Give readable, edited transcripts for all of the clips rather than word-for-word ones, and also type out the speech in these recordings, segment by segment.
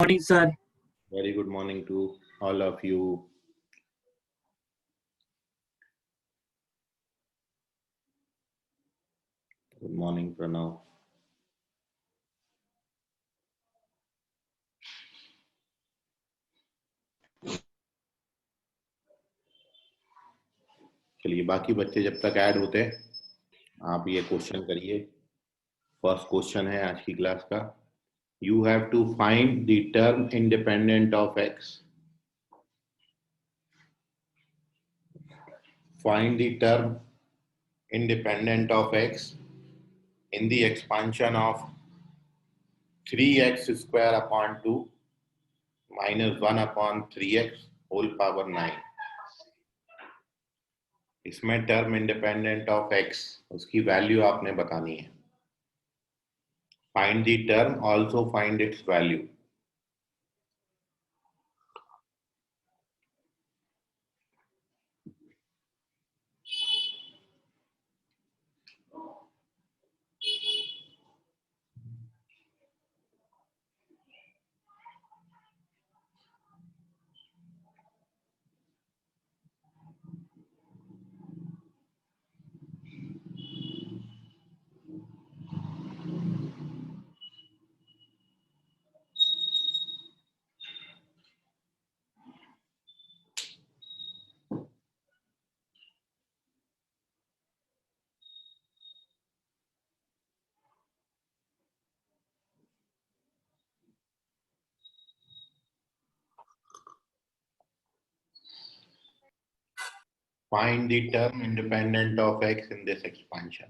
Morning, sir. Very good morning to all of you. Good morning, Pranav. चलिए बाकी बच्चे जब तक ऐड होते हैं आप ये क्वेश्चन करिए। फर्स्ट क्वेश्चन है आज की क्लास का। You have to find the term independent of x. Find the term independent of x in the expansion of 3x square upon 2 minus 1 upon 3x whole power 9। इसमें term independent of x उसकी value आपने बतानी है। Find the term also find its value. Find the term independent of x in this expansion.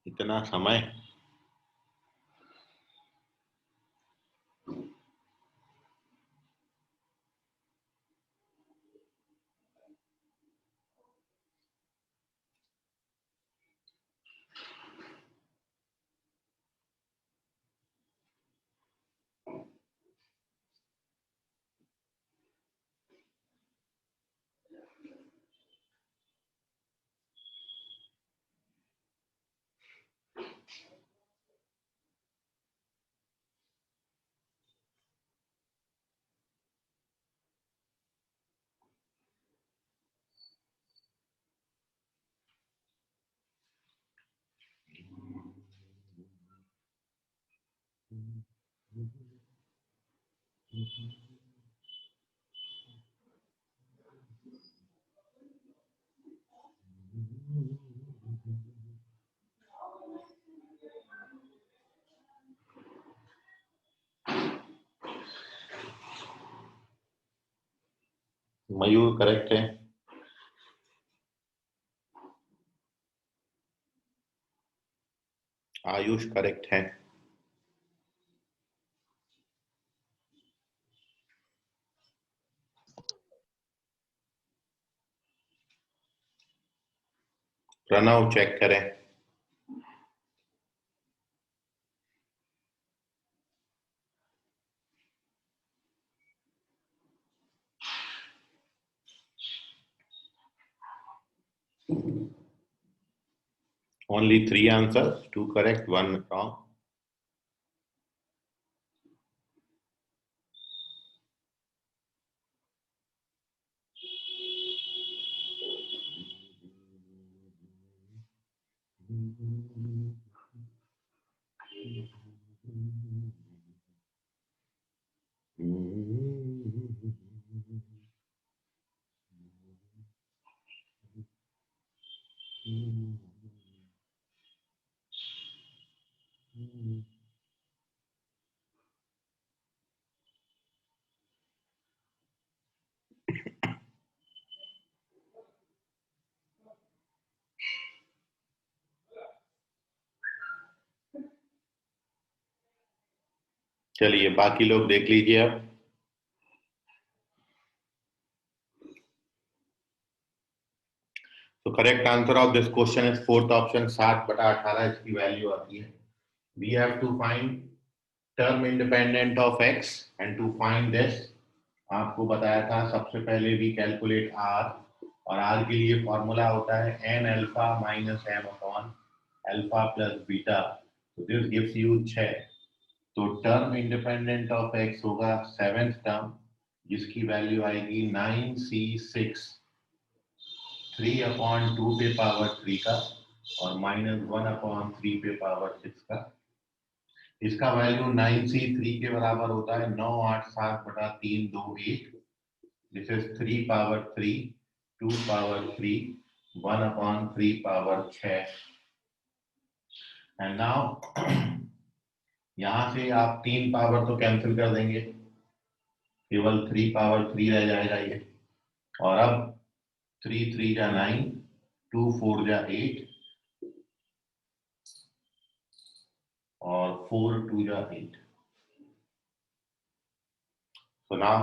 इतना समय मयूर correct है। Ayush correct है। Pranav check करें। Only 3 answers, 2 correct, 1 wrong. चलिए बाकी लोग देख लीजिए अब। तो correct answer of this question is fourth option, 7/18 इसकी वैल्यू आती है। We have to find term independent of x and to find this आपको बताया था सबसे पहले वी कैलकुलेट आर, और आर के लिए फॉर्मूला होता है N alpha minus M upon alpha plus beta. तो दिस गिव्स यू 6। तो टर्म इंडिपेंडेंट ऑफ एक्स होगा सेवेंथ टर्म, जिसकी वैल्यू आएगी 9c6 3/2 पे पावर 3 का और -1/3 पे पावर 6 का। इसका वैल्यू 9c3 के बराबर होता है 987/328। This is 3 power 3, 2 power 3, 1/3 power 6। And now यहां से आप 3 पावर तो कैंसिल कर देंगे, केवल 3 पावर 3 रह जाएगा ये। और अब 3 3 जा 9, 2 4 जा 8 और 4 2 जा 8। तो नाउ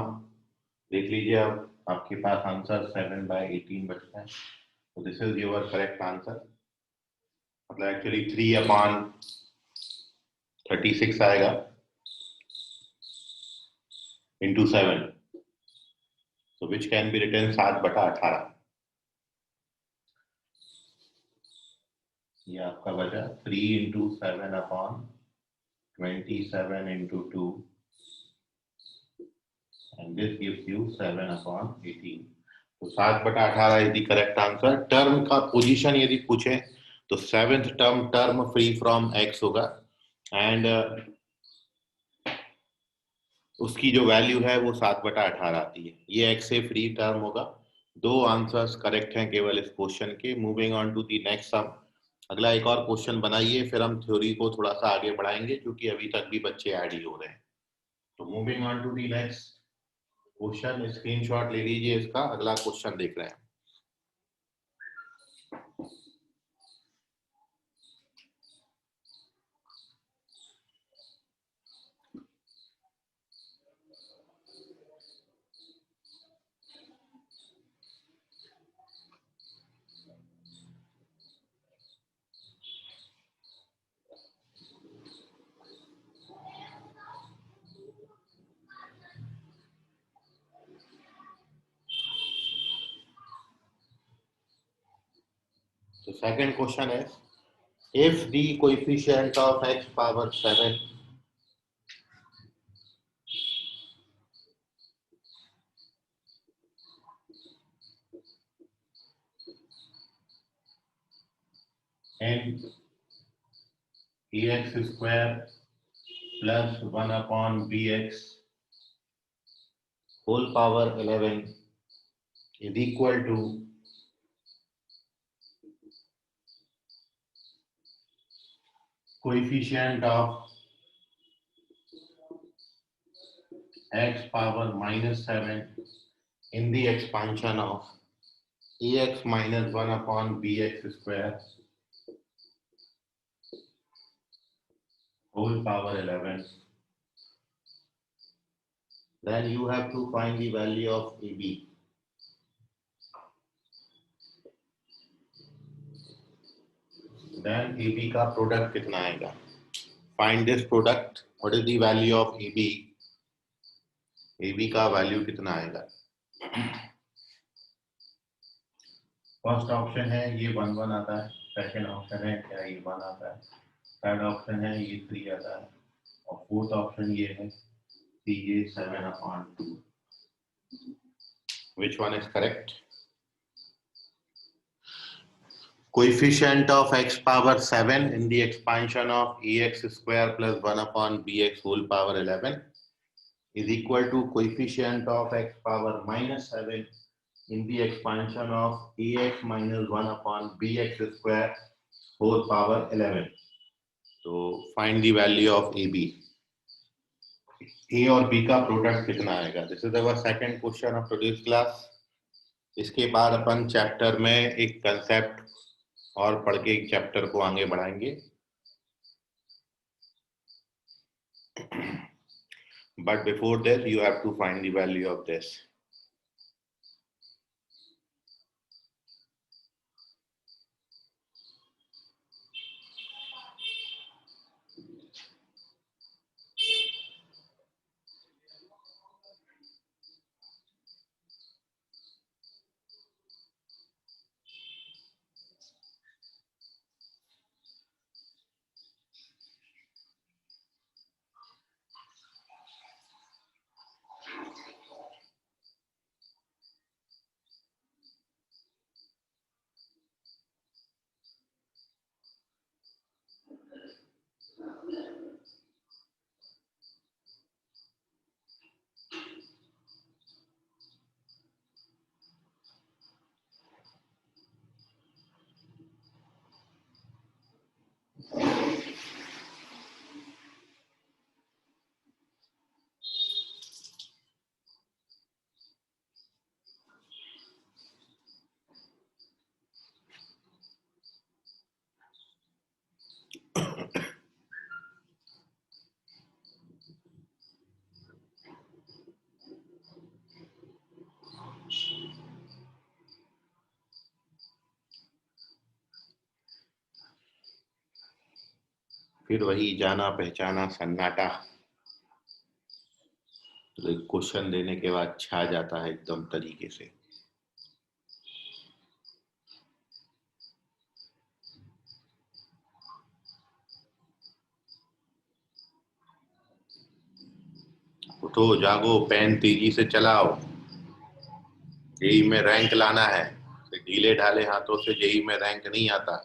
देख लीजिए, अब आपके पास आंसर 7/18 बचता है। तो this is your correct answer. मतलब एक्चुअली 3/36 आएगा into 7, so which can be written 7/18। ये आपका बचा 3 into 7/27 into 2 and this gives you 7/18। तो 7/18 is the correct answer. Term का पोजीशन यदि पूछे तो seventh term term free from x होगा, एंड उसकी जो वैल्यू है वो 7/18 आती है। ये एक्स से फ्री टर्म होगा। 2 आंसर्स करेक्ट हैं केवल इस क्वेश्चन के। Moving on to the next sum. अगला एक और क्वेश्चन बनाइए, फिर हम थ्योरी को थोड़ा सा आगे बढ़ाएंगे क्योंकि अभी तक भी बच्चे ऐड ही हो रहे हैं। तो moving on to the next question, screenshot ले लीजिए इसका। अगला क्वेश्चन देख रहे हैं। So second question is, if the coefficient of x power 7 and ax square plus 1/bx whole power 11 is equal to coefficient of x power -7 in the expansion of ax minus 1/bx square whole power 11, then you have to find the value of AB. Then AB का product कितना आएगा? Find this product, what is the value of AB? AB का value कितना आएगा? First option है ये 1 1 आता है, सेकंड ऑप्शन है क्या ये 1 आता है, थर्ड ऑप्शन है ये 3 आता है, और फोर्थ ऑप्शन ये है कि ये 7/2. Which one is correct? Coefficient of x power 7 in the expansion of ax square plus 1 upon bx whole power 11 is equal to coefficient of x power minus 7 in the expansion of ax minus 1 upon bx square whole power 11. So find the value of AB. A और B का product कितना आएगा? This is our second question of today's class. इसके बाद अपन chapter में एक concept और पढ़ के एक चैप्टर को आगे बढ़ाएंगे. But before that you have to find the value of this. फिर वही जाना पहचाना सन्नाटा, तो एक क्वेश्चन देने के बाद छा जाता है एकदम तरीके से. उठो जागो, पेन तेजी से चलाओ, जेई में रैंक लाना है. ढीले ढाले हाथों से जेई में रैंक नहीं आता.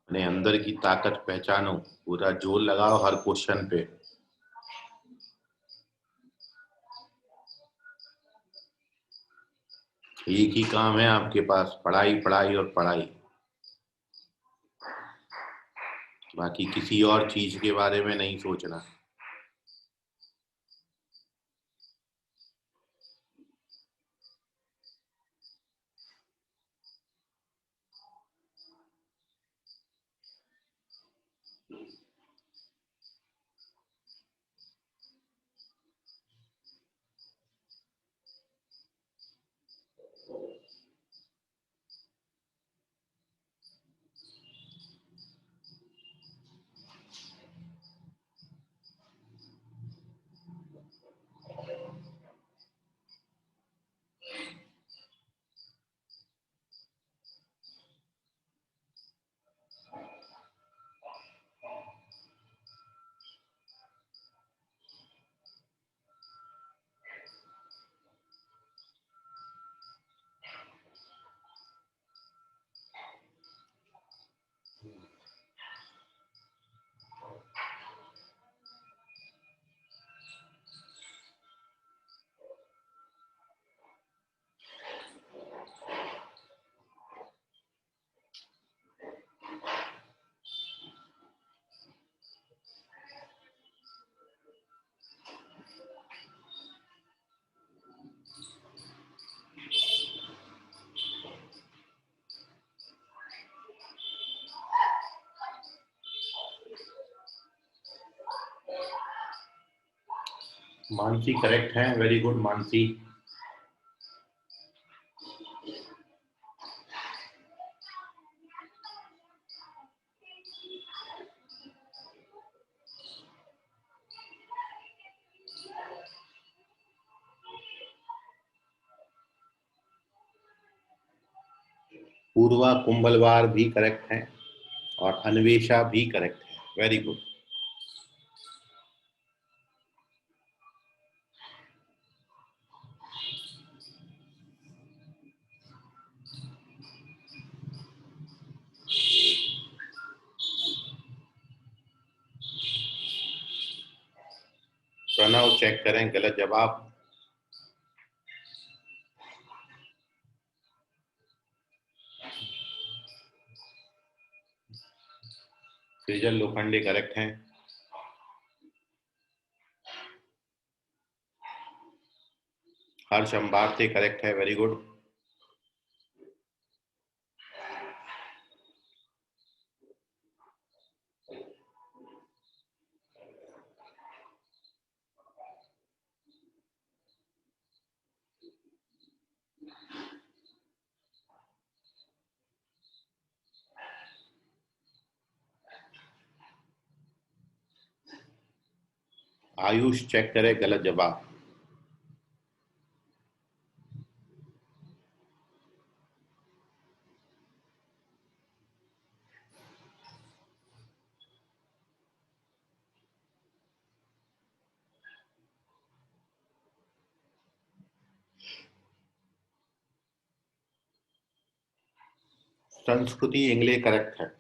अपने अंदर की ताकत पहचानो, पूरा जोर लगाओ हर क्वेश्चन पे. एक ही काम है आपके पास, पढ़ाई पढ़ाई और पढ़ाई. बाकी किसी और चीज के बारे में नहीं सोचना. मानसी करेक्ट है, वेरी गुड मानसी। पूर्वा कुंभलवार भी करेक्ट है और अन्वेषा भी करेक्ट है, वेरी गुड। प्रणव चेक करें, गलत जवाब। सेजल लोखंडे करेक्ट हैं। हर्ष अंबारते करेक्ट है, वेरी गुड। आयुष चेक करें, गलत जवाब। संस्कृति इंग्ले करेक्ट है।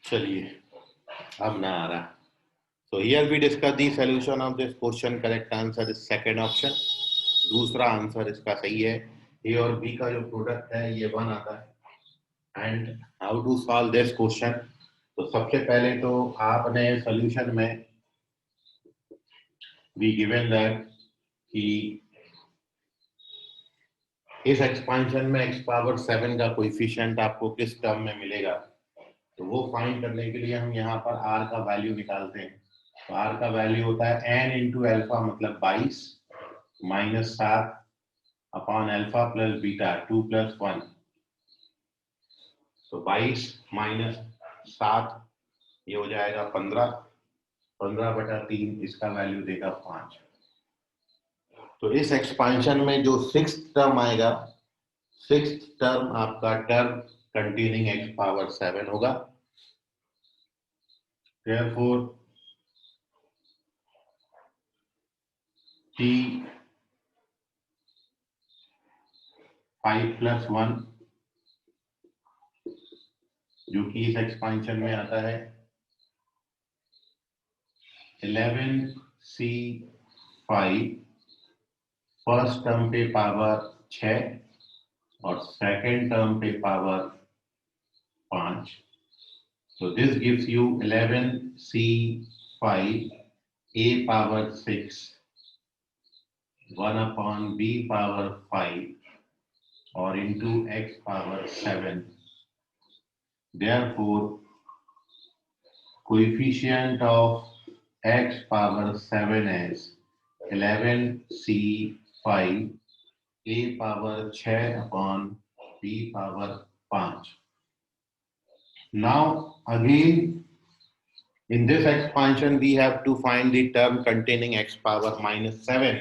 चलिए, अब ना आ रहा। So here we discuss the solution of this question. Correct answer is second option. दूसरा आंसर इसका सही है। ए और बी का जो प्रोडक्ट है ये 1 आता है। And how to solve this question? तो सबसे पहले तो आपने सॉल्यूशन में बी गिवन दैट कि इस एक्सपांशन में x पावर 7 का कोएफिशिएंट आपको किस टर्म में मिलेगा, तो वो फाइंड करने के लिए हम यहाँ पर r का वैल्यू निकालते हैं। तो r का वैल्यू होता है n इंटू एल्फा मतलब 22 minus 7 upon alpha plus beta 2 plus 1। तो 22 माइनस 7 ये हो जाएगा 15, 15/3 इसका वैल्यू देगा 5। तो इस एक्सपांशन में जो 6th टर्म आएगा, 6th टर्म आपका टर्म कंटेनिंग x पावर 7 होगा। Therefore t 5 प्लस 1 जो कि इस एक्सपांशन में आता है 11c5 फर्स्ट टर्म पे पावर 6 और सेकेंड टर्म पे power 5। So this gives you 11c5 a power 6 1 upon b power 5 or into x power 7. Therefore, coefficient of x power 7 is 11c5 a power 6 upon b power 5. Now again in this expansion we have to find the term containing x power minus 7.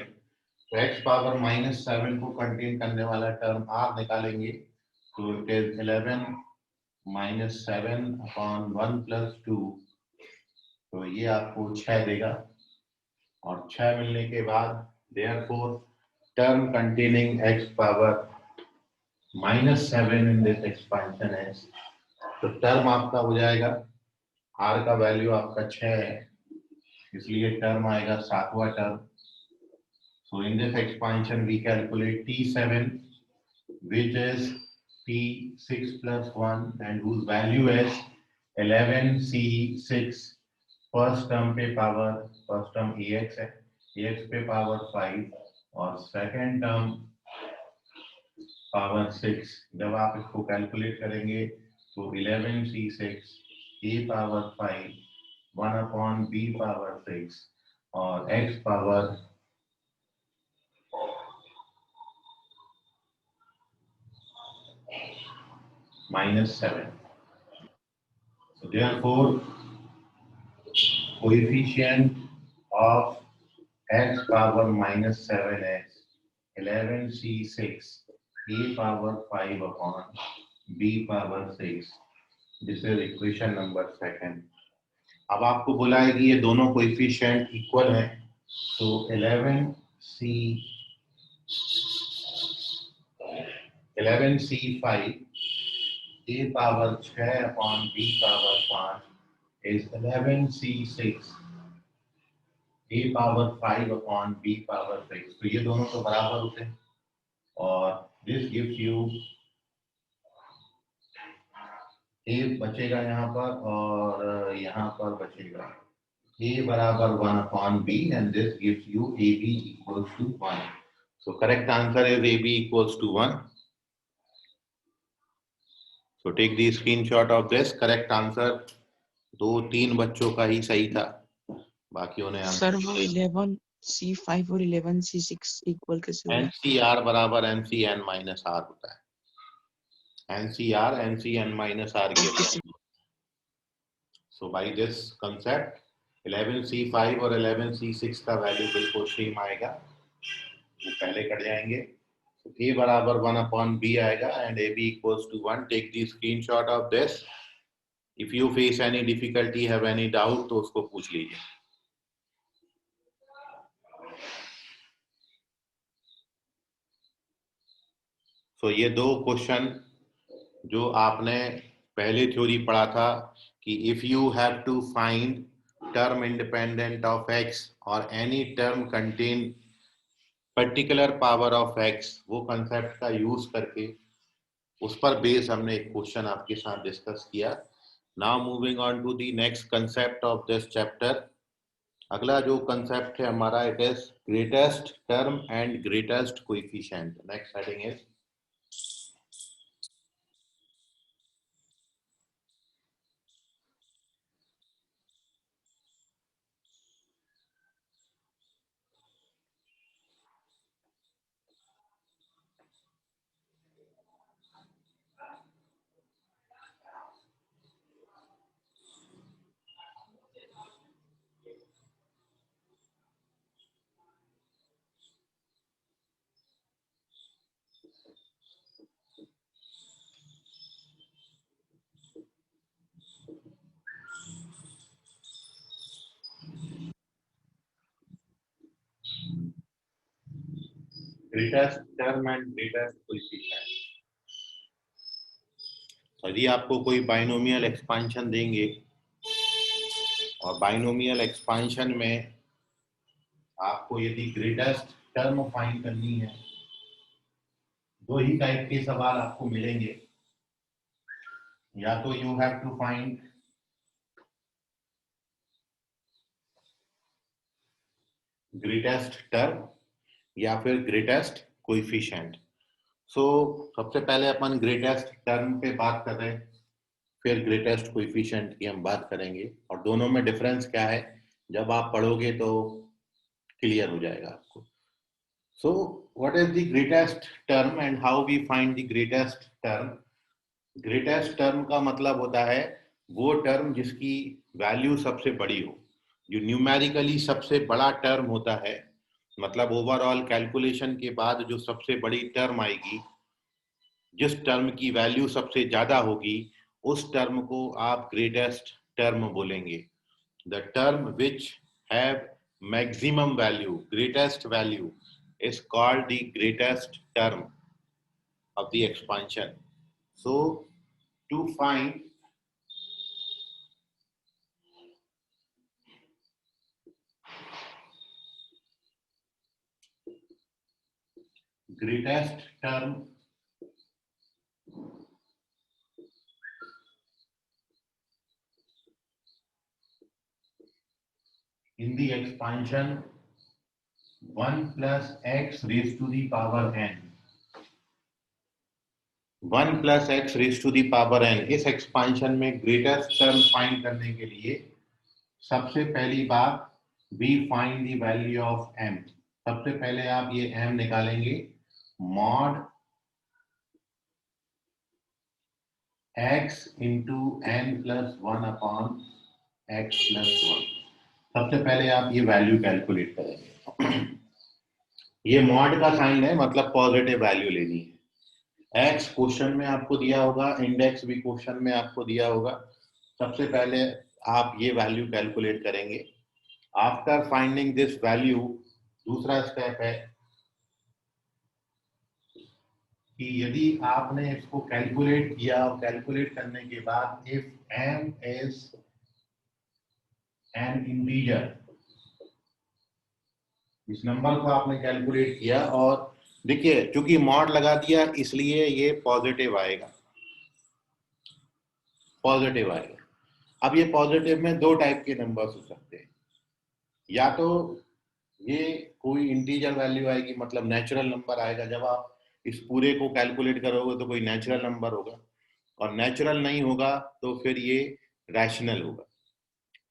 तो x power minus 7 को contain करने वाला term आप निकालेंगे, तो it is 11 minus 7 upon 1 plus 2, तो ये आपको 6 देगा। और 6 मिलने के बाद therefore term containing x power minus 7 in this expansion है, तो टर्म आपका हो जाएगा r का वैल्यू आपका 6 है, इसलिए टर्म आएगा 7वां term. So in this expansion we calculate T7, which is T6 plus 1 and whose value is 11C6. First term पे पावर, फर्स्ट टर्म ax है, ax पे पावर 5 और सेकेंड टर्म पावर 6. जब आप इसको कैलकुलेट करेंगे तो 11C6 a power 5 1 upon b power 6 और x power -7. So therefore, coefficient of x power -7 is 11C6 a power 5 upon b power 6. This is equation number 2. अब आपको बोला है कि ये दोनों कोएफिशिएंट इक्वल हैं, तो 11C5 a power 6 upon b power 5 is 11C6 a power 5 upon b power 6. तो ये दोनों तो बराबर होते हैं और दिस गिव्स यू a बचेगा यहाँ पर और यहाँ पर बचेगा a बराबर 1 upon b and this gives you ab equals to 1. So correct answer is ab equals to 1. So take the screenshot of this. Correct answer 2-3 बच्चों का ही सही था, बाकियों ने सर वो 11C5 और 11C6 इक्वल कैसे हुआ? NCR बराबर NCN माइनस R होता है. NCR NCN माइनस R के. So by this concept 11C5 और 11C6 का वैल्यू बिल्कुल सेम आएगा, वो पहले कट जाएंगे. So A बराबर 1 अपॉन B आएगा and AB equals to 1. Take the screenshot of this. If you face any difficulty, have any doubt, तो उसको पूछ लीजिए. So ये दो क्वेश्चन जो आपने पहले थ्योरी पढ़ा था कि if you have to find term independent of x or any term contain particular power of x, वो कंसेप्ट का यूज करके उस पर बेस हमने एक क्वेश्चन आपके साथ डिस्कस किया. Now moving on to the next concept of this chapter. अगला जो कंसेप्ट है हमारा, it is greatest term and greatest coefficient. Next heading is greatest term and greatest coefficient. यदि आपको कोई बाइनोमियल एक्सपांशन देंगे और बाइनोमियल एक्सपांशन में आपको यदि ग्रेटेस्ट टर्म फाइंड करनी है, दो ही टाइप के सवाल आपको मिलेंगे. या तो you have to find greatest term या फिर ग्रेटेस्ट कोएफिशिएंट. सो सबसे पहले अपन ग्रेटेस्ट टर्म पे बात कर रहे हैं, फिर ग्रेटेस्ट कोएफिशिएंट की हम बात करेंगे और दोनों में डिफरेंस क्या है जब आप पढ़ोगे तो क्लियर हो जाएगा आपको. So what is the greatest term and how we find the greatest term. Greatest term का मतलब होता है वो टर्म जिसकी वैल्यू सबसे बड़ी हो, जो न्यूमेरिकली सबसे बड़ा टर्म होता है. मतलब ओवरऑल कैलकुलेशन के बाद जो सबसे बड़ी टर्म आएगी, जिस टर्म की वैल्यू सबसे ज्यादा होगी, उस टर्म को आप ग्रेटेस्ट टर्म बोलेंगे. The term which have maximum value, greatest value, is called the greatest term of the expansion. So to find greatest term in the expansion 1 plus x raised to the power n, 1 plus x raised to the power n, इस expansion में greatest term find करने के लिए सबसे पहली बात we find the value of m. सबसे पहले आप ये m निकालेंगे, mod x into n plus 1 upon x plus 1. सबसे पहले आप ये वैल्यू कैलकुलेट करेंगे। ये मॉड का साइन है, मतलब पॉजिटिव वैल्यू लेनी है। x क्वेश्चन में आपको दिया होगा, इंडेक्स भी क्वेश्चन में आपको दिया होगा। सबसे पहले आप ये वैल्यू कैलकुलेट करेंगे। आफ्टर फाइंडिंग दिस वैल्यू, दूसरा स्टेप है कि यदि आपने इसको कैलकुलेट किया और कैलकुलेट करने के बाद if m is an integer, इस नंबर को आपने कैलकुलेट किया और देखिए चूंकि मॉड लगा दिया इसलिए ये पॉजिटिव आएगा, पॉजिटिव आएगा। अब ये पॉजिटिव में दो टाइप के नंबर्स हो सकते हैं, या तो ये कोई इंटीजर वैल्यू आएगी, मतलब नेचुरल नंबर आएगा। जब आप इस पूरे को कैलकुलेट करोगे तो कोई नेचुरल नंबर होगा, और नेचुरल नहीं होगा तो फिर ये रैशनल होगा।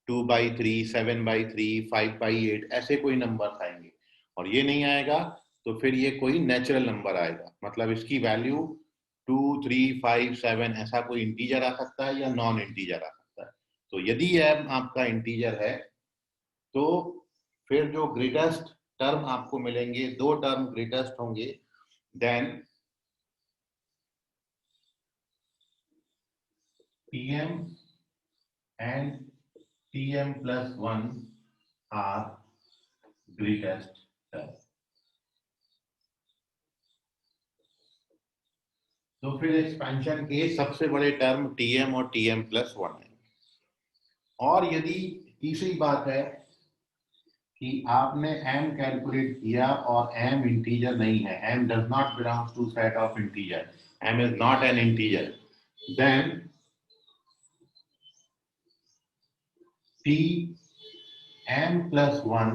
2/3, 7/3, 5/8 ऐसे कोई नंबर आएंगे, और ये नहीं आएगा तो फिर ये कोई नेचुरल नंबर आएगा, मतलब इसकी वैल्यू 2, 3, 5, 7 ऐसा कोई इंटीजर आ सकता है या नॉन इंटीजर आ सकता है। तो यदि m आपका इंटीजर है तो फिर जो ग्रेटेस्ट टर्म आपको मिलेंगे, दो टर्म ग्रेटेस्ट होंगे, then tm and tm plus 1 are greatest term. तो फिर एक्सपेंशन के सबसे बड़े टर्म tm और tm plus 1 है। और यदि तीसरी बात है कि आपने m कैलकुलेट किया और m इंटीजर नहीं है, m does not belongs to set of integer, m is not an integer, then tm plus 1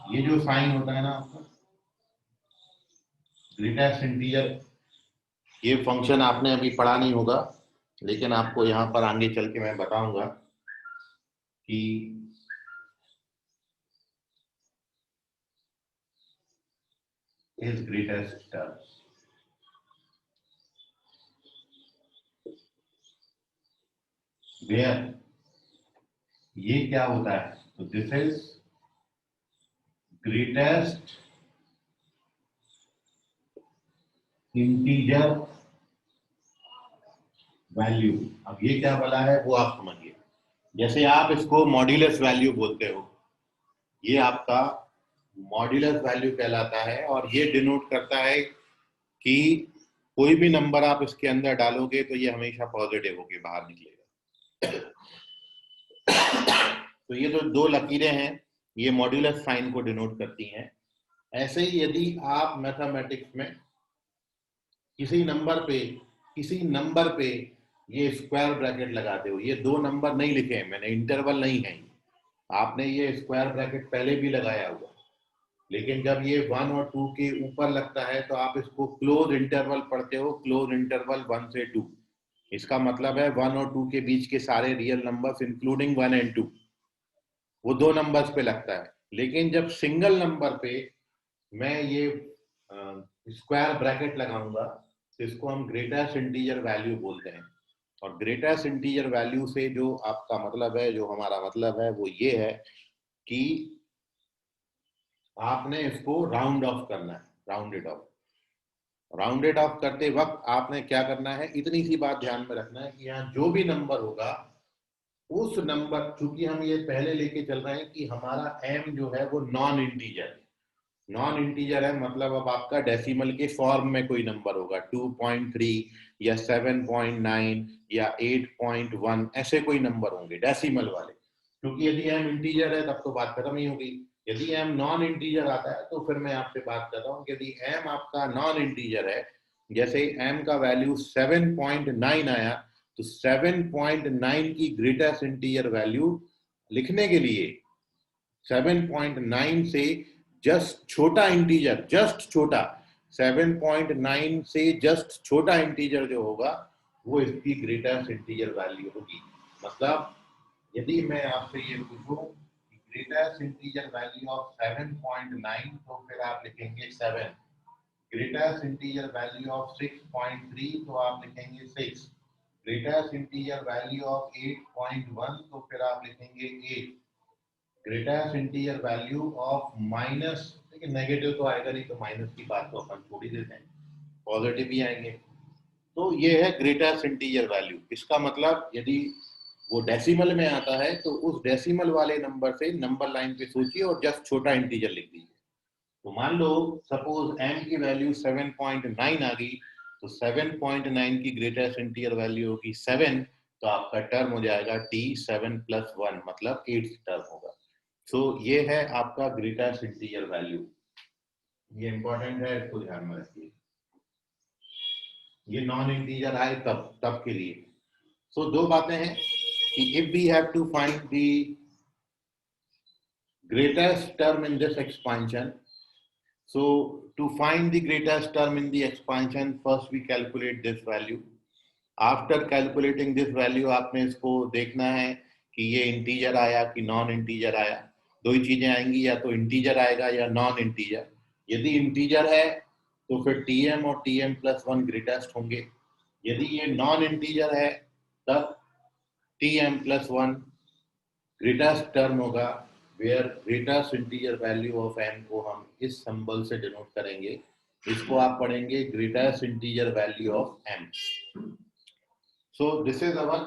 ये जो साइन होता है ना आपका ग्रेटेस्ट इंटीजर, ये फंक्शन आपने अभी पढ़ा नहीं होगा, लेकिन आपको यहाँ पर आगे चल के मैं बताऊंगा कि इज ग्रेटेस्ट टर्म। वेयर ये क्या होता है, तो this is greatest integer value. अब ये क्या बोला है वो आप समझिए। जैसे आप इसको मॉड्यूलस वैल्यू बोलते हो, ये आपका मॉड्यूलस वैल्यू कहलाता है, और ये डिनोट करता है कि कोई भी नंबर आप इसके अंदर डालोगे तो ये हमेशा पॉजिटिव होके बाहर निकलेगा। तो ये जो दो लकीरें हैं ये मॉड्यूलस साइन को डिनोट करती हैं। ऐसे ही यदि आप मैथमेटिक्स में किसी नंबर पे ये स्क्वायर ब्रैकेट लगाते हो, ये दो नंबर नहीं लिखे हैं मैंने, इंटरवल नहीं है, आपने ये स्क्वायर ब्रैकेट पहले भी लगाया हुआ, लेकिन जब ये 1 और 2 के ऊपर लगता है तो आप इसको क्लोज इंटरवल पढ़ते हो, क्लोज इंटरवल 1 से 2। इसका मतलब है 1 और 2 के बीच के सारे रियल नंबर्स इंक्लूडिंग 1 और 2 वो दो नंबर्स पे लगता है। लेकिन जब सिंगल नंबर पे मैं ये स्क्वायर ब्रैकेट लगाऊंगा तो इसको हम ग्रेटेस्ट इंटीजर वैल्यू बोलते हैं। और ग्रेटेस्ट इंटीजर वैल्यू से जो आपका मतलब है, जो हमारा मतलब है वो ये है कि आपने इसको राउंड ऑफ करना है, राउंडेड ऑफ करते वक्त आपने क्या करना है, इतनी सी बात ध्यान में रखना है कि यहाँ जो भी नंबर होगा उस नंबर, चूंकि हम ये पहले लेके चल रहे हैं कि हमारा m जो है वो नॉन इंटीजर है, नॉन इंटीजर है मतलब अब आपका डेसिमल के फॉर्म में कोई नंबर होगा, 2.3 या 7.9 या 8.1 ऐसे कोई नंबर होंगे डेसिमल वाले। क्योंकि यदि m इंटीजर है तब तो बात खत्म ही हो गई। यदि m नॉन इंटीजर आता है तो फिर मैं आपसे बात कर रहा हूँ, यदि m आपका नॉन इंटीजर है, जैसे m का वैल्यू 7.9 आया, तो 7.9 की ग्रेटेस्ट इंटीजर वैल्यू लिखने के लिए 7.9 से जस्ट छोटा इंटीजर, जस्ट छोटा 7.9 से जस्ट छोटा इंटीजर जो होगा वो इसकी ग्रेटेस्ट इंटीजर वैल्यू होगी। मतलब यदि मैं आपसे ये पूछूं ग्रेटेस्ट इंटीजर वैल्यू ऑफ 7.9, तो फिर आप लिखेंगे 7। ग्रेटेस्ट इंटीजर वैल्यू ऑफ 6.3, तो आप लिखेंगे 6। ग्रेटेस्ट इंटीजर वैल्यू ऑफ 8.1, तो फिर आप लिखेंगे 8। Greatest integer value of minus, देखिए नेगेटिव तो आएगा नहीं, तो माइनस की बात तो अपन छोड़ ही देते हैं, पॉजिटिव ही आएंगे। तो ये है ग्रेटेस्ट इंटीजर वैल्यू। इसका मतलब यदि वो डेसिमल में आता है तो उस डेसिमल वाले नंबर से नंबर लाइन पे सोचिए और जस्ट छोटा इंटीजर लिख दीजिए। तो मान लो सपोज m की वैल्यू 7.9 आ गई, तो 7.9 की ग्रेटेस्ट इंटीजर वैल्यू होगी 7, तो आपका टर्म हो जाएगा t 7 + 1, मतलब 8 टर्म होगा। सो ये है आपका ग्रेटेस्ट इंटीजर वैल्यू। ये इंपॉर्टेंट है, इसको ध्यान में रखिए। ये नॉन इंटीजर आए तब के लिए। सो दो बातें हैं कि if we have to find the greatest term in this expansion, so to find the greatest term in the expansion, first we calculate this value. After calculating this value, आपने इसको देखना है कि ये इंटीजर आया कि नॉन इंटीजर आया। दो ही चीजें आएंगी, या तो इंटीजर आएगा या नॉन इंटीजर। यदि इंटीजर है तो फिर tm और tm+1 ग्रेटेस्ट होंगे। यदि ये नॉन इंटीजर है तब tm+1 ग्रेटेस्ट टर्म होगा, where greatest integer value of m को हम इस सिंबल से डिनोट करेंगे। इसको आप पढ़ेंगे greatest integer value of m। So this is our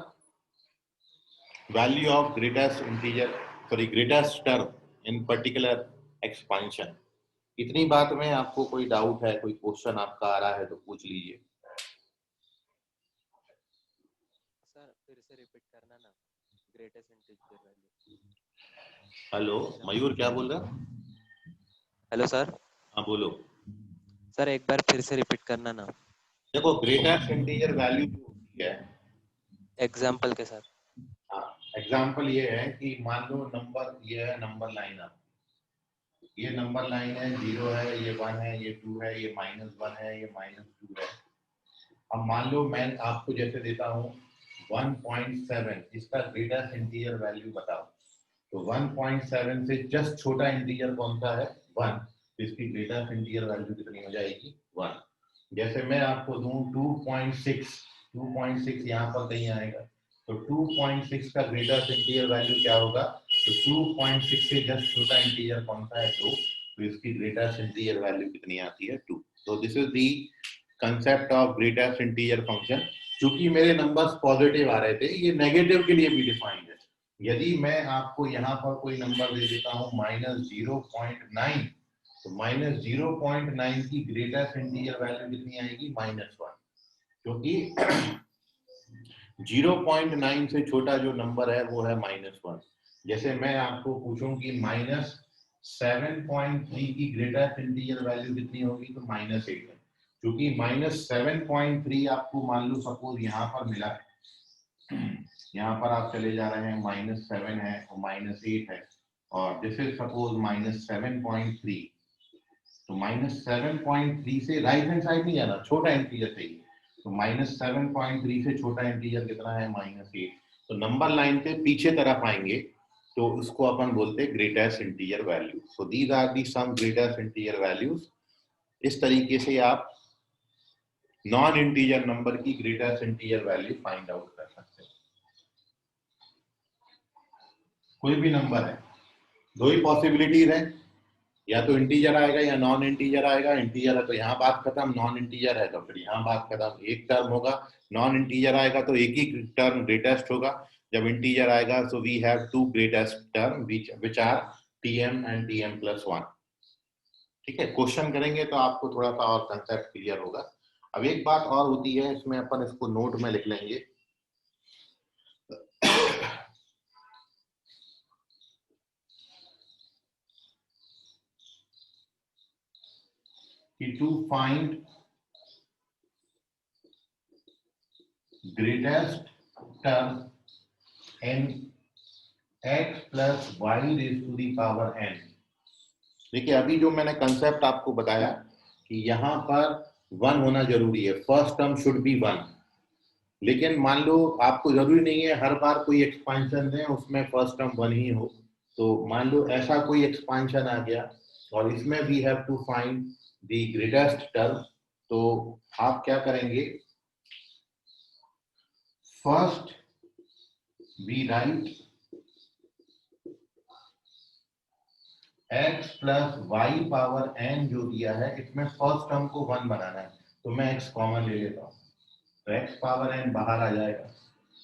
value of greatest integer, sorry greatest term in particular expansion. इतनी बात में आपको कोई डाउट है, कोई क्वेश्चन आपका आ रहा है तो पूछ लीजिए। सर फिर से रिपीट करना ना, ग्रेटेस्ट इंटीजर वैल्यू। हेलो मयूर, क्या बोल रहा? Hello sir. हाँ बोलो सर एक बार फिर से रिपीट करना ना। देखो ग्रेटेस्ट इंटीजर वैल्यू जो होती है, एग्जाम्पल के साथ। हाँ एग्जाम्पल ये है कि मान लो नंबर ये है, नंबर लाइन आप, ये नंबर लाइन है, 0 है, ये 1 है, ये 2 है, ये -1 है, ये -2 है। अब मान लो मैं आपको जैसे देता हूँ 1.7, इसका ग्रेटेस्ट इंटीजर वैल्यू बताओ। तो 1.7 से जस्ट छोटा इंटीजर कौन सा है? 1। तो इसकी ग्रेटेस्ट इंटीजर वैल्यू कितनी हो जाएगी? 1। जैसे मैं आपको दूं 2.6 यहाँ पर कहीं आएगा, तो 2.6 का ग्रेटेस्ट इंटीजर वैल्यू क्या होगा? तो 2.6 से जस्ट छोटा इंटीजर कौन सा है? 2। तो इसकी ग्रेटेस्ट इंटीजर वैल्यू कितनी आती है? 2। तो this is the concept of greatest integer function. चूंकि मेरे नंबर्स पॉजिटिव आ रहे थे, ये नेगेटिव के लिए भी डिफाइंड है। यदि मैं आपको यहाँ पर कोई नंबर दे देता हूँ -0.9, तो -0.9 की ग्रेटेस्ट इंटीजर वैल्यू कितनी आएगी? -1। क्योंकि 0.9 से छोटा जो नंबर है वो है -1। जैसे मैं आपको पूछूं कि -7.3 की ग्रेटेस्ट इंटीजर वैल्यू कितनी होगी, तो -8 है। क्योंकि -7.3 आपको मान लो सपोज यहाँ पर मिला है, यहाँ पर आप चले जा रहे हैं, -7 है और -8 है, और दिस इज सपोज -7.3। तो -7.3 से राइट हैंड साइड नहीं जाना, छोटा इंटीजर चाहिए। तो -7.3 से छोटा इंटीजर कितना है? -8। तो नंबर लाइन के पीछे तरफ आएंगे तो उसको अपन बोलते हैं greatest integer value. So these are the some greatest integer values. इस तरीके से आप नॉन इंटीजर नंबर की greatest integer value find out कर सकते हैं। कोई भी नंबर है, दो ही पॉसिबिलिटीज है, या तो इंटीजर आएगा या नॉन इंटीजर आएगा। इंटीजर है तो यहाँ बात खत्म, नॉन इंटीजर है तो फिर यहाँ बात खत्म। एक टर्म होगा, नॉन इंटीजर आएगा तो एक ही टर्म ग्रेटेस्ट होगा। जब इंटीजर आएगा so we have to greatest term which are tm and tm+1। ठीक है, क्वेश्चन करेंगे तो आपको थोड़ा सा और कंसेप्ट क्लियर होगा। अब एक बात और होती है, इसमें अपन इसको नोट में लिख लेंगे। कि to find greatest term in x plus Y raise to the power n। देखिए अभी जो मैंने कंसेप्ट आपको बताया कि यहाँ पर 1 होना जरूरी है, फर्स्ट टर्म शुड बी 1। लेकिन मान लो आपको जरूरी नहीं है हर बार कोई एक्सपांशन है उसमें फर्स्ट टर्म 1 ही हो, तो मान लो ऐसा कोई एक्सपांशन आ गया और इसमें we have to find the greatest term, तो आप क्या करेंगे, first we write x plus Y power n जो दिया है इसमें फर्स्ट टर्म को 1 बनाना है, तो मैं x कॉमन ले लेता हूँ, तो x पावर n बाहर आ जाएगा।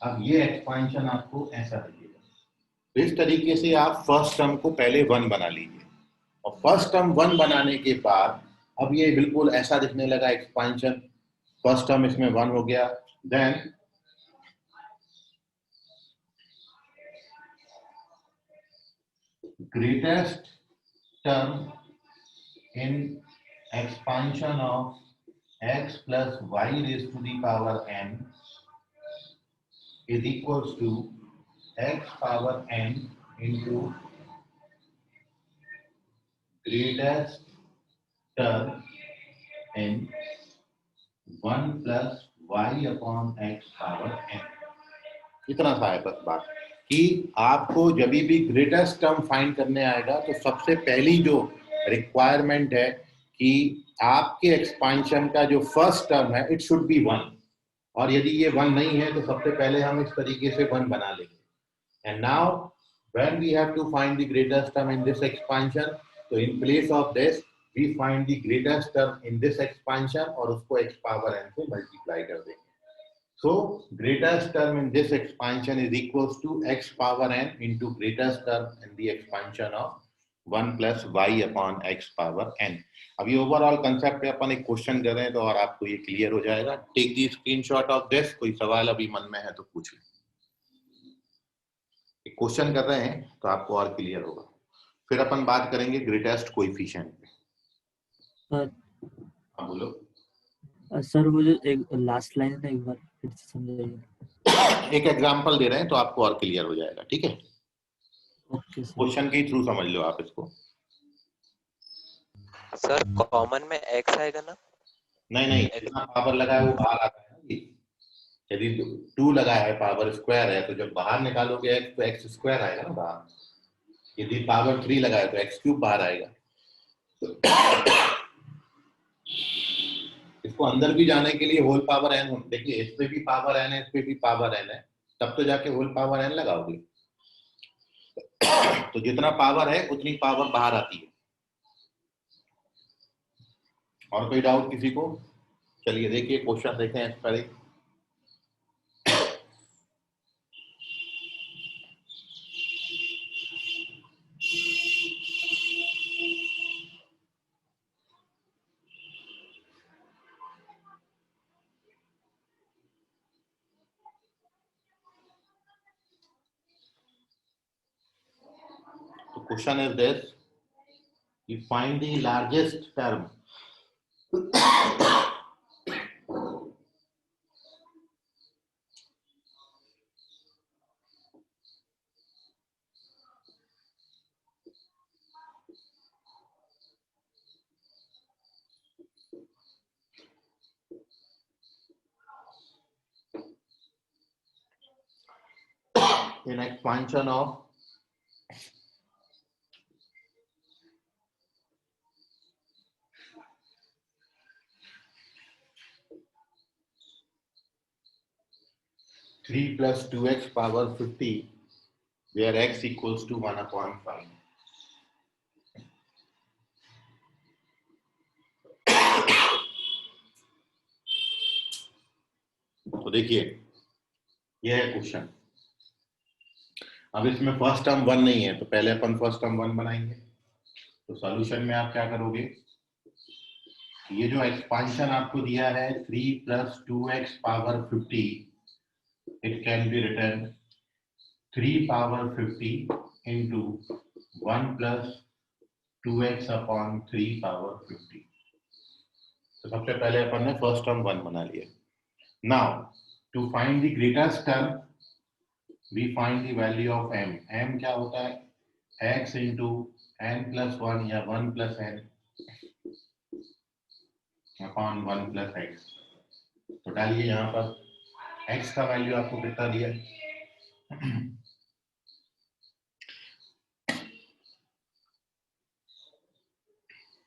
अब ये एक्सपांशन आपको ऐसा दिखेगा, तो इस तरीके से आप फर्स्ट टर्म को पहले 1 बना लीजिए और फर्स्ट टर्म 1 बनाने के बाद अब ये बिल्कुल ऐसा दिखने लगा एक्सपांशन, फर्स्ट टर्म इसमें 1 हो गया, then greatest term in expansion of x plus y raised to the power n is equals to x power n into greatest term in 1 plus y upon x power n। इतना सा है बस बात कि आपको जब भी ग्रेटेस्ट टर्म फाइंड करने आएगा तो सबसे पहली जो रिक्वायरमेंट है कि आपके एक्सपांशन का जो फर्स्ट टर्म है इट शुड बी 1, और यदि ये 1 नहीं है तो सबसे पहले हम इस तरीके से 1 बना लेंगे। And now when we have to find the greatest term in this expansion, तो in place of this we find the greatest term in this expansion और उसको x पावर n से मल्टीप्लाई कर देंगे। So greatest term in this expansion is equals to x power n into greatest term in the expansion of 1 plus y upon x power n। अभी overall concept पे अपन एक question कर रहे हैं तो और आपको ये क्लियर हो जाएगा। Take the screenshot of this, कोई सवाल अभी मन में है तो पूछ लें। एक क्वेश्चन कर रहे हैं तो आपको और क्लियर होगा, फिर अपन बात करेंगे ग्रेटेस्ट कोएफिशिएंट पे। हाँ बोलो सर, वो जो एक लास्ट लाइन है ना, एक बार फिर से समझाइए। एक एग्जांपल दे रहे हैं तो आपको और क्लियर हो जाएगा, ठीक है? Okay sir. क्वेश्चन के थ्रू समझ लो आप इसको। सर कॉमन में x आएगा ना? नहीं, जितना पावर लगा है वो बाहर आता है ना। यदि 2 लगा है, पावर स्क्वायर है, तो जब बाहर निकालोगे x तो x स्क्वायर आएगा ना बाहर। यदि पावर 3 लगा है तो x क्यूब बाहर आएगा। इसको अंदर भी जाने के लिए होल पावर n, देखिए इस पे भी पावर n है, इस पे भी पावर n है, तब तो जाके होल पावर n लगाओगे। तो जितना पावर है उतनी पावर बाहर आती है। और कोई डाउट किसी को? चलिए देखिए क्वेश्चन देखें इस पर। The question is this: you find the largest term in expansion of three plus 2x power 50, where x equals to 1/5। तो देखिए ये है क्वेश्चन। अब इसमें फर्स्ट टर्म 1 नहीं है तो पहले अपन फर्स्ट टर्म 1 बनाएंगे। तो सॉल्यूशन में आप क्या करोगे, ये जो एक्सपांशन आपको दिया है 3 plus 2x power 50, it can be written 3 power 50 into 1 plus 2x upon 3 power 50। तो सबसे पहले अपन ने फर्स्ट टर्म 1 बना लिया. Now to find the greatest term we find the value of m. m क्या होता है? x इंटू n प्लस 1 या 1 plus n upon 1 plus x. तो डालिए यहाँ पर x का वैल्यू आपको कितना दिया?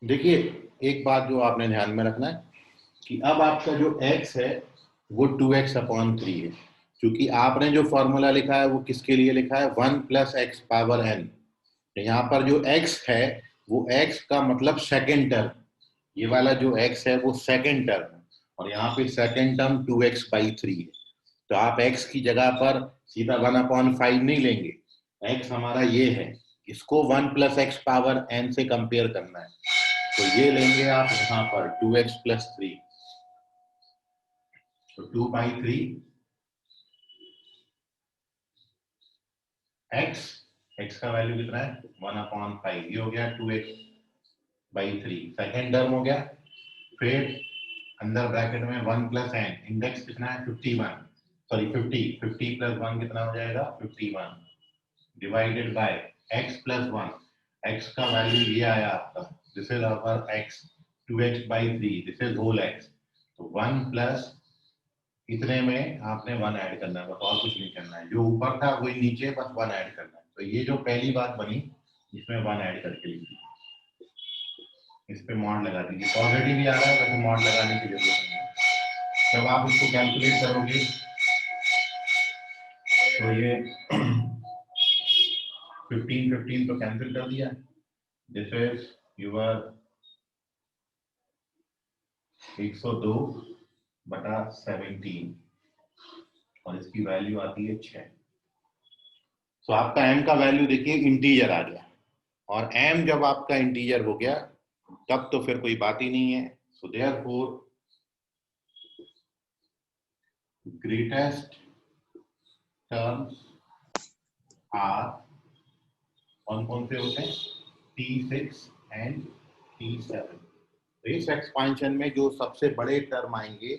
देखिए एक बात जो आपने ध्यान में रखना है कि अब आपका जो x है वो 2x अपॉन 3 है. क्योंकि आपने जो फॉर्मूला लिखा है वो किसके लिए लिखा है? 1 प्लस एक्स पावर n. यहाँ पर जो x है वो x का मतलब सेकेंड टर्म. ये वाला जो x है वो सेकेंड टर्म है और यहाँ पे सेकेंड टर्म 2x/3 है. तो आप x की जगह पर सीधा 1/5 नहीं लेंगे. x हमारा ये है, इसको 1 प्लस एक्स पावर n से कंपेयर करना है. तो ये लेंगे आप यहाँ पर 2x प्लस 3. तो 2/3 x का वैल्यू कितना है? 1/5. ये हो गया 2x/3 सेकेंड टर्म हो गया. फिर अंदर ब्रैकेट में 1 प्लस n. इंडेक्स कितना है? 51. सॉरी 50. 50 प्लस 1 कितना हो जाएगा? 51 divided by x plus 1. x का वैल्यू ये आया आपका. This is our x 2x/3. This is whole x. तो 1 प्लस इतने में आपने 1 ऐड करना है, बस और कुछ नहीं करना है. जो ऊपर था वही नीचे, बस 1 ऐड करना है. तो ये जो पहली बात बनी इसमें 1 ऐड करके लिखिए. इस पे मॉड लगा दीजिए. ऑलरेडी भी आ रहा है, वैसे मॉड लगाने की जरूरत नहीं है. जब आप इसको कैलकुलेट करोगे तो ये 15 तो कैंसिल कर दिया. दिस इज यूर 102/17 और इसकी वैल्यू आती है 6. तो आपका m का वैल्यू देखिए इंटीजर आ गया. और m जब आपका इंटीजर हो गया तब तो फिर कोई बात ही नहीं है. So therefore greatest terms are कौन से होते हैं? T6 and T7. तो इस एक्सपेंशन में जो सबसे बड़े टर्म आएंगे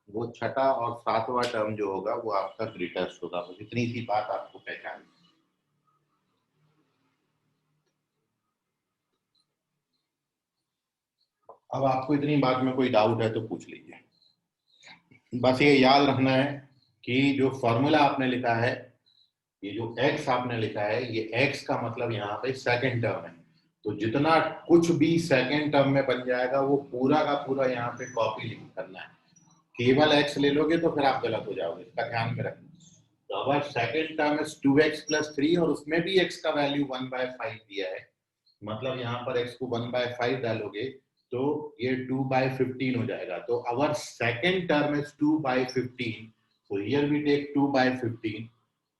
वो छठा और सातवां टर्म जो होगा वो आपका ग्रेटेस्ट होगा. बस इतनी सी बात आपको पहचान. अब आपको इतनी बात में कोई डाउट है तो पूछ लीजिए. बस ये याद रखना है कि जो फॉर्मूला आपने लिखा है, ये जो x आपने लिखा है, ये x का मतलब यहाँ पे सेकंड टर्म है. तो जितना कुछ भी सेकंड टर्म में बन जाएगा वो पूरा का पूरा यहाँ पे कॉपी करना है. केवल x ले लोगे तो फिर आप गलत हो जाओगे. इसका ध्यान में रखना. तो अब second term is 2x plus 3 और उसमें भी x का वैल्यू 1/5 दिया है. मतलब यहाँ पर x को 1/5 डालोगे तो ये 2/15 हो जाएगा. तो अवर second term is 2/15. so here we take 2/15.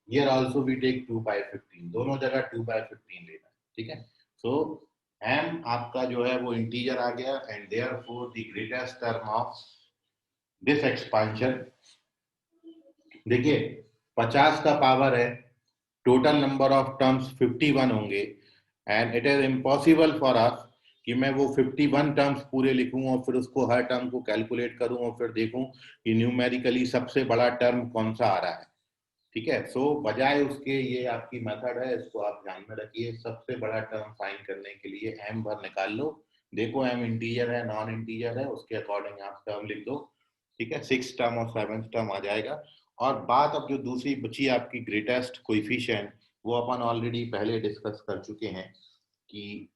here also we take 2/15. दोनों जगह 2/15 लेना है. ठीक है. so m आपका जो है वो इंटीजर आ गया and therefore the greatest term of this expansion. देखिए 50 का पावर है, टोटल नंबर ऑफ टर्म्स 51 होंगे and it is impossible for us कि मैं वो 51 टर्म्स पूरे लिखूं और फिर उसको हर टर्म को कैलकुलेट करूं और फिर देखूं कि न्यूमेरिकली सबसे बड़ा टर्म कौन सा आ रहा है. ठीक है. सो बजाय उसके ये आपकी मेथड है, इसको आप ध्यान में रखिए. सबसे बड़ा टर्म फाइंड करने के लिए m भर निकाल लो. देखो m इंटीजर है नॉन इंटीजर है, उसके अकॉर्डिंग आप टर्म लिख दो. ठीक है. 6th टर्म और 7th टर्म आ जाएगा. और बात अब जो दूसरी बची आपकी ग्रेटेस्ट कोएफिशिएंट, वो अपन ऑलरेडी पहले डिस्कस कर चुके हैं कि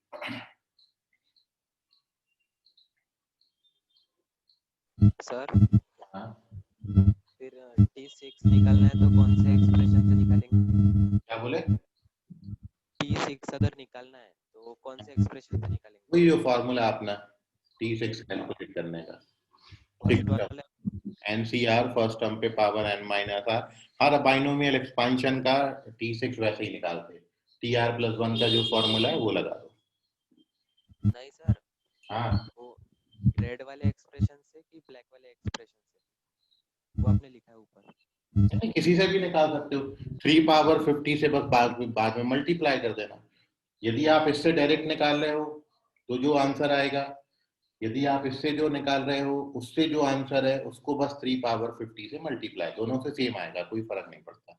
सर हाँ फिर T6 निकालना है तो कौन से एक्सप्रेशन से निकालेंगे? क्या बोले? T6 अगर निकालना है तो कौन से एक्सप्रेशन से निकालेंगे? वही जो फॉर्मूला अपना T6 कैलकुलेट करने का. NCR फर्स्ट टर्म पे पावर n-r. हर बाइनोमियल एक्सपेंशन का T6 वैसे ही निकालते हैं. TR + 1 का जो फॉर्मूला है वो लगा दो. नहीं सर, हाँ वो रेड वाले एक्सप्रेशन से कि ब्लैक वाले एक्सप्रेशन से, वो आपने लिखा है ऊपर. किसी से भी निकाल सकते हो. 3 पावर 50 से बस बाद में मल्टीप्लाई कर देना. यदि आप इससे डायरेक्ट निकाल रहे हो तो जो आंसर आएगा, यदि आप इससे जो निकाल रहे हो उससे जो आंसर है उसको बस 3 पावर 50 से मल्टीप्लाई, दोनों से सेम आएगा, कोई फर्क नहीं पड़ता।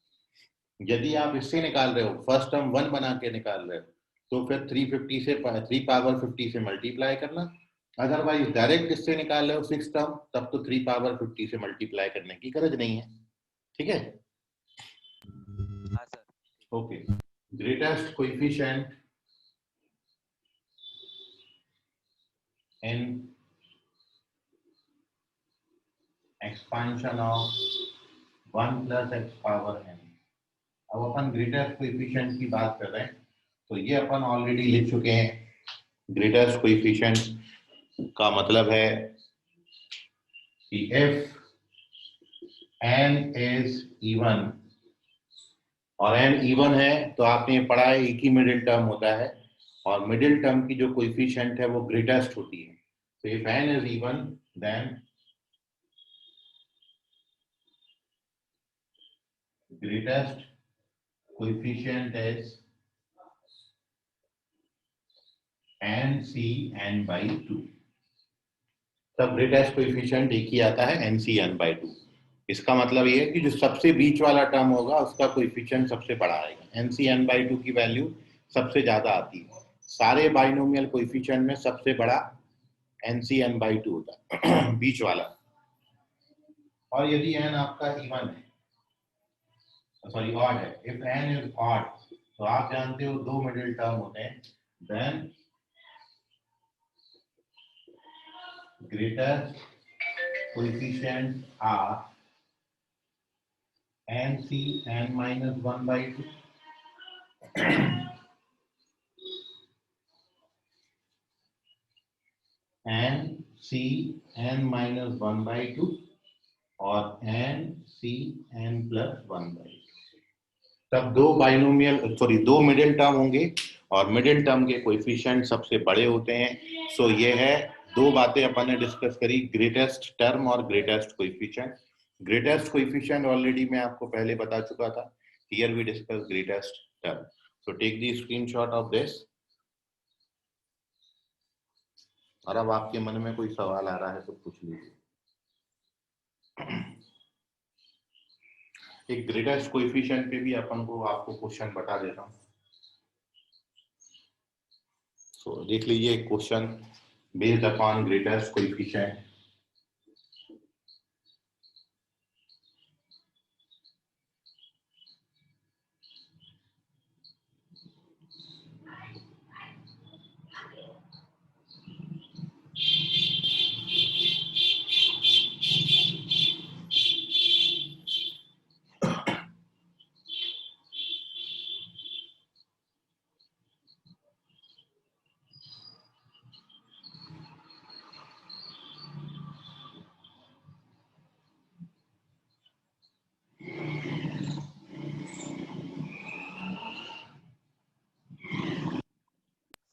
यदि आप इससे निकाल रहे हो, फर्स्ट टर्म 1 बना के निकाल रहे हो, तो फिर 3 पावर 50 से मल्टीप्लाई करना। अदरवाइज डायरेक्ट इससे निकाल रहे हो 6 टर्म, तब तो 3 पावर 50 से मल्टीप्लाई करने की गरज नहीं है। ठीक है, हाँ sir. Okay. Greatest coefficient in expansion of 1 plus x power n। अब अपन ग्रेटेस्ट कोएफिशिएंट की बात कर रहे हैं, तो ये अपन ऑलरेडी लिख चुके हैं। ग्रेटेस्ट कोएफिशिएंट का मतलब है कि if n is even, और n इवन है तो आपने पढ़ा है एक ही मिडिल टर्म होता है, और मिडिल टर्म की जो कोएफिशिएंट है वो ग्रेटेस्ट होती है। तो if n is even, then greatest coefficient is NCn/2। तब ग्रेटेस्ट कोएफिशिएंट एक ही आता है, NCn/2। इसका मतलब ये है कि जो सबसे बीच वाला टर्म होगा उसका कोएफिशिएंट सबसे बड़ा आएगा। NCn/2 की वैल्यू सबसे ज्यादा आती है। सारे बाइनोमियल कोएफिशिएंट में सबसे बड़ा NCn/2 होता है बीच वाला। और यदि n आपका इवन है, सॉरी ऑड है, इफ n इज ऑड, तो आप जानते हो दो मिडिल टर्म होते हैं, then greatest coefficient are NCn-1/2 NCn-1/2 और NCn+1/2। तब दो मिडिल टर्म होंगे और मिडिल टर्म के कोएफिशिएंट सबसे बड़े होते हैं। सो ये है दो बातें अपन ने डिस्कस करी, ग्रेटेस्ट टर्म और greatest coefficient. Greatest coefficient already मैं आपको पहले बता चुका था। Here we discuss greatest term. So take the screenshot of this. और अब आपके मन में कोई सवाल आ रहा है तो पूछ लीजिए। एक ग्रेटेस्ट कोएफिशिएंट पे भी अपन को आपको क्वेश्चन बता देता हूँ। सो देख लीजिए question based upon greatest coefficient.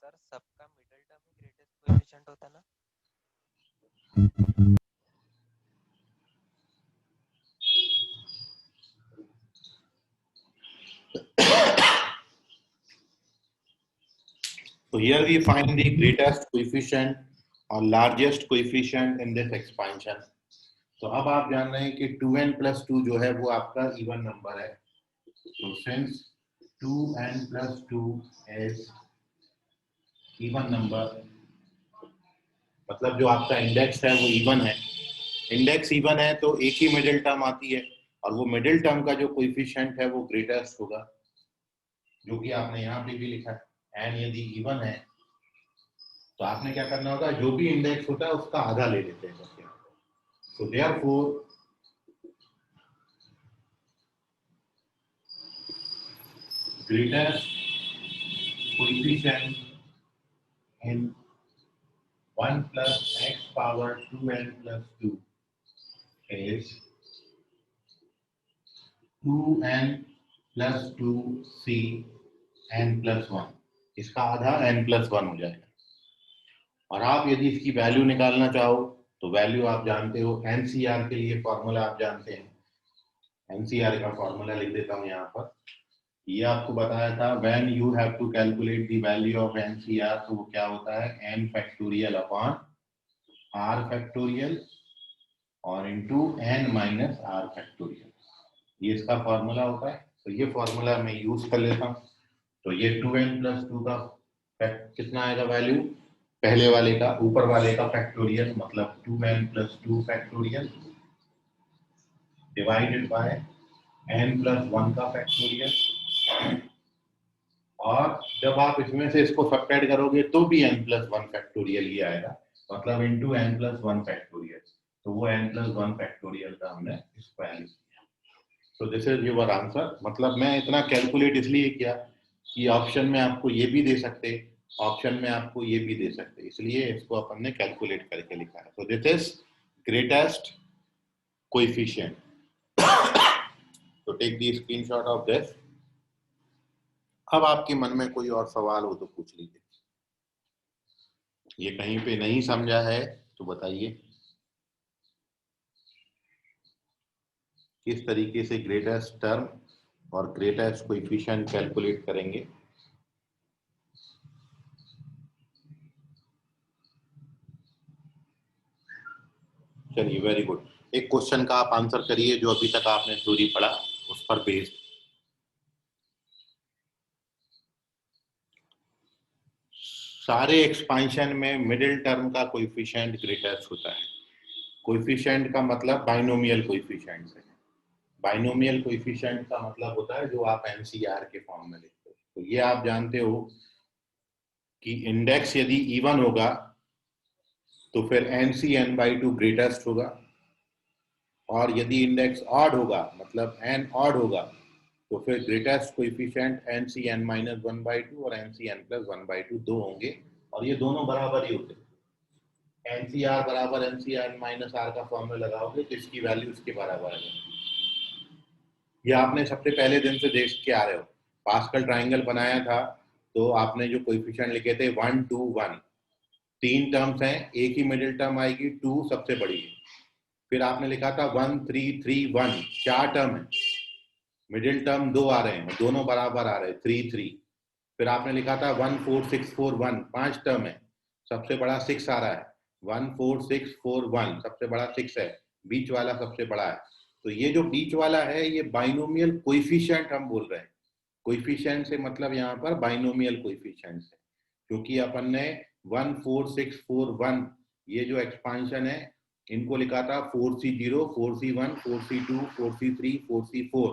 Sir सबका मिडिल टर्म ही ग्रेटेस्ट कोएफिशिएंट होता है ना? So here we find the greatest coefficient or largest coefficient in this expansion. तो अब आप जान रहे हैं कि 2n+2 जो है वो आपका इवन नंबर है। So since 2n+2 is even number, मतलब जो आपका इंडेक्स है वो इवन है। इंडेक्स इवन है तो एक ही मिडिल टर्म आती है, और वो मिडिल टर्म का जो कोएफिशिएंट है वो ग्रेटेस्ट होगा, जो कि आपने यहाँ पे भी लिखा है। एन यदि इवन है तो आपने क्या करना होगा, जो भी इंडेक्स होता है उसका आधा ले लेते हैं। So therefore greatest coefficient in 1 plus x power 2n+2 is 2n+2c n+1। इसका आधा n+1 हो जाएगा। और आप यदि इसकी वैल्यू निकालना चाहो तो वैल्यू आप जानते हो, एनसीआर के लिए फॉर्मूला आप जानते हैं। एनसीआर का फॉर्मूला लिख देता हूं यहाँ पर। ये आपको बताया था, when you have to calculate the value of nCr, तो वो क्या होता है, n factorial upon r factorial और into n minus r factorial, ये इसका फॉर्मूला होता है। तो ये फॉर्मूला मैं यूज कर लेता हूँ। तो ये 2n+2 का कितना आएगा वैल्यू, पहले वाले का ऊपर वाले का फैक्टोरियल, मतलब 2n+2 factorial divided by n+1 का फैक्टोरियल, और जब आप इसमें से इसको सब्ट्रैक्ट करोगे तो भी n+1 फैक्टोरियल ही आएगा, मतलब इंटू n+1 फैक्टोरियल। तो वो n+1 फैक्टोरियल का हमने इसको वैल्यू किया। तो दिस इज योर आंसर। मतलब मैं इतना कैलकुलेट इसलिए किया कि ऑप्शन में आपको ये भी दे सकते, ऑप्शन में आपको ये भी दे सकते, इसलिए इसको अपन ने कैलकुलेट करके लिखा है। तो दिस इज ग्रेटेस्ट कोएफिशिएंट। तो take the screenshot of this. अब आपके मन में कोई और सवाल हो तो पूछ लीजिए, ये कहीं पे नहीं समझा है तो बताइए। किस तरीके से ग्रेटेस्ट टर्म और ग्रेटेस्ट कोएफिशिएंट कैलकुलेट करेंगे। चलिए, वेरी गुड। एक क्वेश्चन का आप आंसर करिए जो अभी तक आपने थ्योरी पढ़ा उस पर बेस्ड। सारे एक्सपेंशन में मिडिल टर्म का कोएफिशिएंट ग्रेटेस्ट होता है। कोएफिशिएंट का मतलब बाइनोमियल कोएफिशिएंट है। बाइनोमियल कोएफिशिएंट का मतलब होता है जो आप एनसीआर के फॉर्म में लिखते हो। तो ये आप जानते हो कि इंडेक्स यदि इवन होगा तो फिर NC n/2 ग्रेटेस्ट होगा, और यदि इंडेक्स ऑड होगा मतलब n ऑड होगा तो फिर ग्रेटेस्ट कोएफिशिएंट NC n-1/2 और NC n+1/2 दो होंगे, और ये दोनों बराबर ही होते हैं। NCR बराबर NCn-r का फॉर्मूला लगाओगे तो इसकी वैल्यू इसके बराबर है। ये आपने सबसे पहले दिन से देख के आ रहे हो। पास्कल ट्राइंगल बनाया था तो आपने जो कोएफिशिएंट लिखे थे 1 2 1, तीन टर्म्स हैं, एक ही मिडिल टर्म आएगी, 2 सबसे बड़ी है। फिर आपने लिखा था 1 3 3 1, चार टर्म है, मिडिल टर्म दो आ रहे हैं, दोनों बराबर आ रहे हैं 3 3। फिर आपने लिखा था 1 4 6 4 1, पांच टर्म है, सबसे बड़ा 6 आ रहा है, 1 4 6 4 1, सबसे बड़ा 6 है, बीच वाला सबसे बड़ा है। तो ये जो बीच वाला है ये बाइनोमियल कोएफिशिएंट हम बोल रहे हैं। कोएफिशिएंट से मतलब यहाँ पर बाइनोमियल कोएफिशिएंट है, क्योंकि अपन ने 1 4 6 4 1 ये जो एक्सपांशन है इनको लिखा था 4C0 4C1 4C2 4C3 4C4।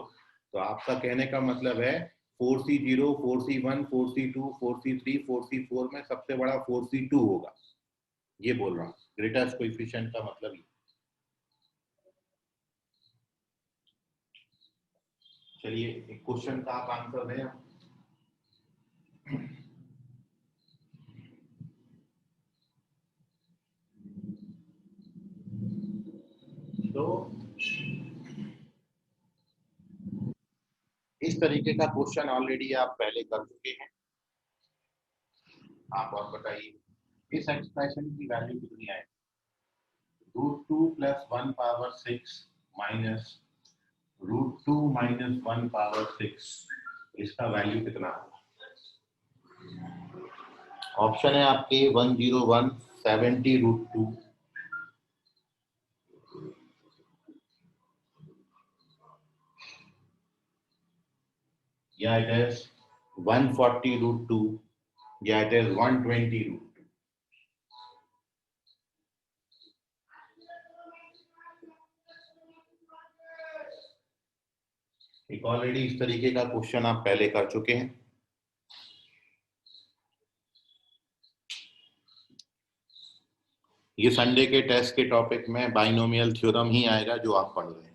तो आपका कहने का मतलब है 4C0 4C1 4C2 4C3 4C4 में सबसे बड़ा 4C2 होगा, ये बोल रहा हूँ। ग्रेटेस्ट कोएफिशिएंट का मतलब ये। चलिए एक क्वेश्चन का आप आंसर दें। तो इस तरीके का क्वेश्चन ऑलरेडी आप पहले कर चुके हैं। आप और बताइए इस एक्सप्रेशन की वैल्यू कितनी आएगी। √2 + 1 पावर 6 माइनस √2 - 1 पावर 6, इसका वैल्यू कितना होगा। ऑप्शन है आपके 101 70 √2, या इट इज 140 √2, या इट इज 120 √2। एक ऑलरेडी इस तरीके का क्वेश्चन आप पहले कर चुके हैं। ये संडे के टेस्ट के टॉपिक में बाइनोमियल थ्योरम ही आएगा जो आप पढ़ रहे हैं।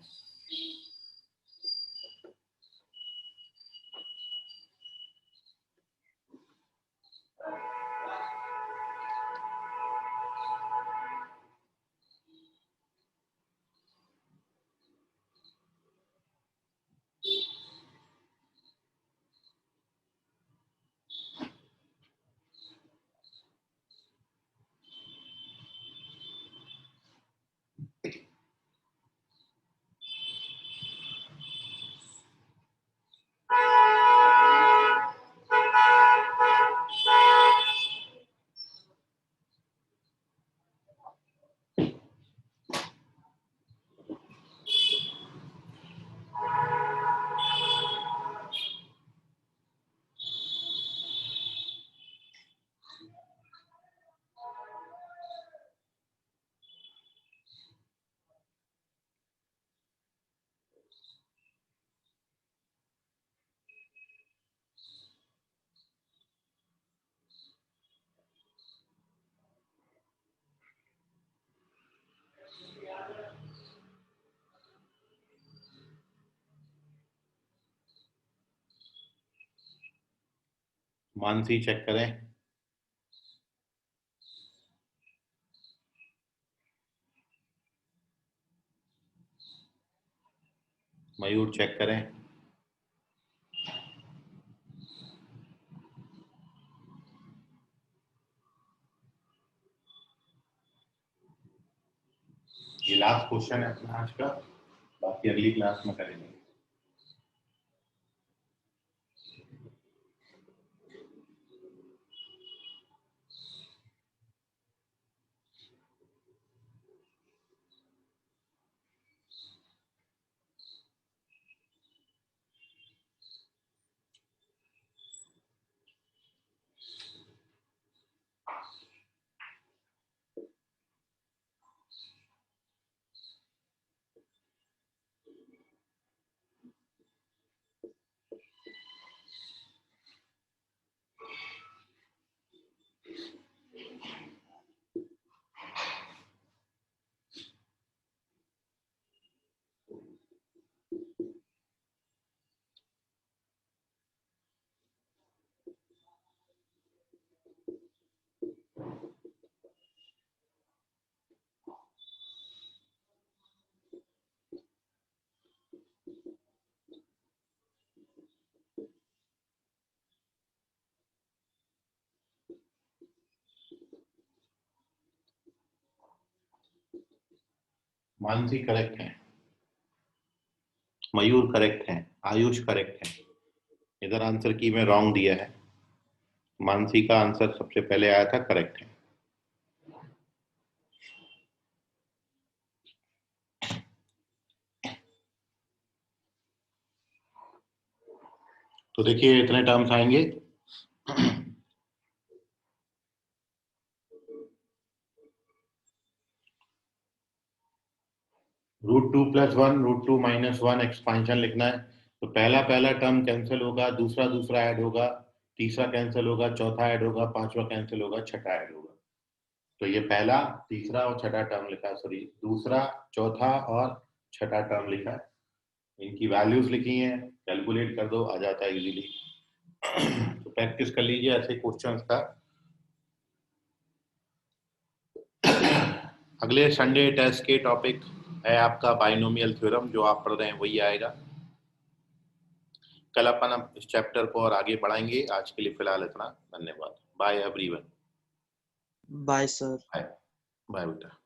मानसी चेक करें। मयूर चेक करें। ये लास्ट क्वेश्चन है अपना आज का, बाकी अगली क्लास में करेंगे। मानसी करेक्ट है, मयूर करेक्ट है, आयुष करेक्ट है। इधर आंसर की में रॉन्ग दिया है। मानसी का आंसर सबसे पहले आया था, करेक्ट है। तो देखिए इतने टर्म्स आएंगे। √2 + 1 √2 - 1 एक्सपांशन लिखना है। तो पहला टर्म कैंसिल होगा, दूसरा ऐड होगा, तीसरा कैंसिल होगा, चौथा ऐड होगा, पांचवा कैंसिल होगा, छठा ऐड होगा। तो ये पहला, तीसरा और छठा टर्म लिखा है, सॉरी दूसरा, चौथा और छठा टर्म लिखा है। इनकी वैल्यूज लिखी हैं, कैलकुलेट कर दो, आ जाता है इजीली। तो प्रैक्टिस कर लीजिए ऐसे क्वेश्चंस का। अगले संडे टेस्ट के टॉपिक है आपका बाइनोमियल थ्योरम, जो आप पढ़ रहे हैं वही आएगा। कल अपन इस चैप्टर को और आगे बढ़ाएंगे। आज के लिए फिलहाल इतना, धन्यवाद। Bye everyone. Bye sir. Bye बेटा।